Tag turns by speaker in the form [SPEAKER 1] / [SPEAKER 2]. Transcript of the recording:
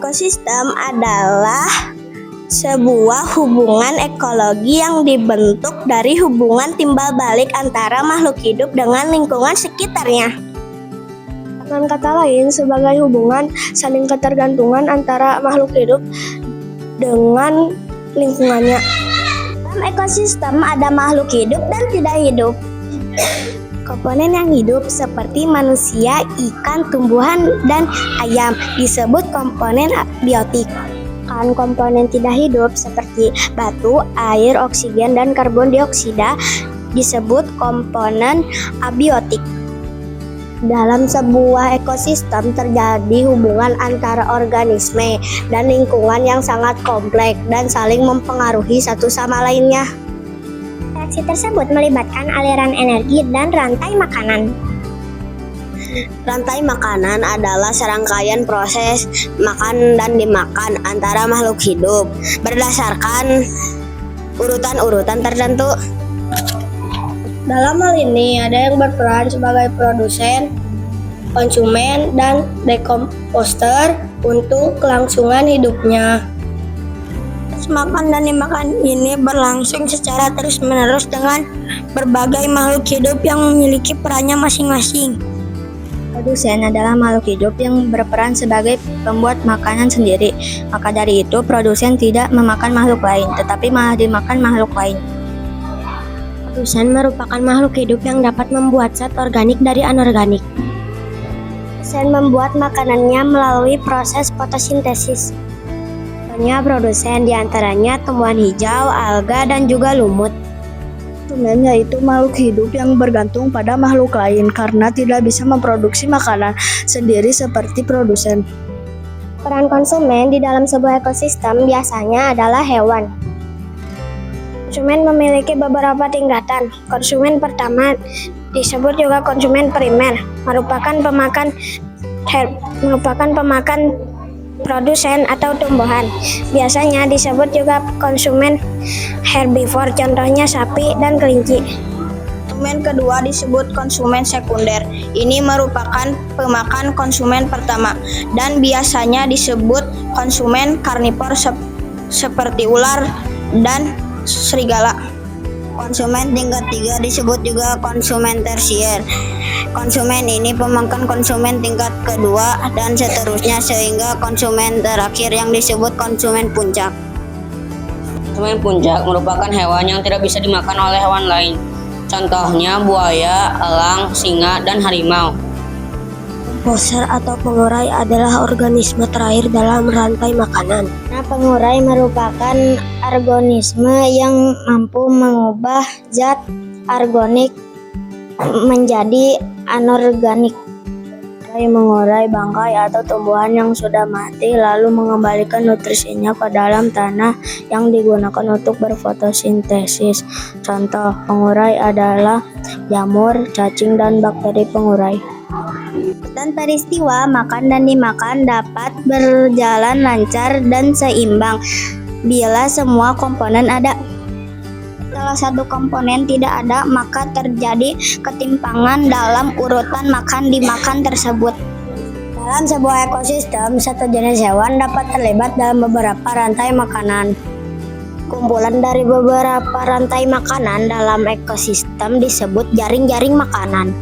[SPEAKER 1] Ekosistem adalah sebuah hubungan ekologi yang dibentuk dari hubungan timbal balik antara makhluk hidup dengan lingkungan sekitarnya.
[SPEAKER 2] Dengan kata lain, sebagai hubungan saling ketergantungan antara makhluk hidup dengan lingkungannya.
[SPEAKER 1] Dalam ekosistem ada makhluk hidup dan tidak hidup. Komponen yang hidup seperti manusia, ikan, tumbuhan, dan ayam disebut komponen abiotik. Komponen tidak hidup seperti batu, air, oksigen, dan karbon dioksida disebut komponen abiotik. Dalam sebuah ekosistem terjadi hubungan antara organisme dan lingkungan yang sangat kompleks dan saling mempengaruhi satu sama lainnya. Reaksi tersebut melibatkan aliran energi dan rantai makanan. Rantai makanan adalah serangkaian proses makan dan dimakan antara makhluk hidup berdasarkan urutan-urutan tertentu.
[SPEAKER 2] Dalam hal ini ada yang berperan sebagai produsen, konsumen, dan dekomposter untuk kelangsungan hidupnya.
[SPEAKER 1] Makan dan dimakan ini berlangsung secara terus-menerus dengan berbagai makhluk hidup yang memiliki perannya masing-masing. Produsen adalah makhluk hidup yang berperan sebagai pembuat makanan sendiri. Maka dari itu, produsen tidak memakan makhluk lain, tetapi malah dimakan makhluk lain. Produsen merupakan makhluk hidup yang dapat membuat zat organik dari anorganik. Produsen membuat makanannya melalui proses fotosintesis. Produsen diantaranya tumbuhan hijau, alga, dan juga lumut.
[SPEAKER 2] Konsumen yaitu makhluk hidup yang bergantung pada makhluk lain karena tidak bisa memproduksi makanan sendiri seperti produsen.
[SPEAKER 1] Peran konsumen di dalam sebuah ekosistem biasanya adalah hewan. Konsumen memiliki beberapa tingkatan. Konsumen pertama disebut juga konsumen primer, merupakan pemakan produsen atau tumbuhan. Biasanya disebut juga konsumen herbivore, contohnya sapi dan kelinci. Konsumen kedua disebut konsumen sekunder. Ini merupakan pemakan konsumen pertama dan biasanya disebut konsumen karnivor seperti ular dan serigala. Konsumen tingkat 3 disebut juga konsumen tersier. Konsumen ini pemakan konsumen tingkat kedua dan seterusnya sehingga konsumen terakhir yang disebut konsumen puncak.
[SPEAKER 3] Konsumen puncak merupakan hewan yang tidak bisa dimakan oleh hewan lain. Contohnya buaya, elang, singa, dan harimau.
[SPEAKER 1] Komposer atau pengurai adalah organisme terakhir dalam rantai makanan. Nah, pengurai merupakan organisme yang mampu mengubah zat organik menjadi anorganik. Mengurai bangkai atau tumbuhan yang sudah mati lalu mengembalikan nutrisinya ke dalam tanah yang digunakan untuk berfotosintesis. Contoh pengurai adalah jamur, cacing, dan bakteri pengurai. Dan peristiwa makan dan dimakan dapat berjalan lancar dan seimbang bila semua komponen ada. Salah satu komponen tidak ada, maka terjadi ketimpangan dalam urutan makan dimakan tersebut. Dalam sebuah ekosistem, satu jenis hewan dapat terlibat dalam beberapa rantai makanan. Kumpulan dari beberapa rantai makanan dalam ekosistem disebut jaring-jaring makanan.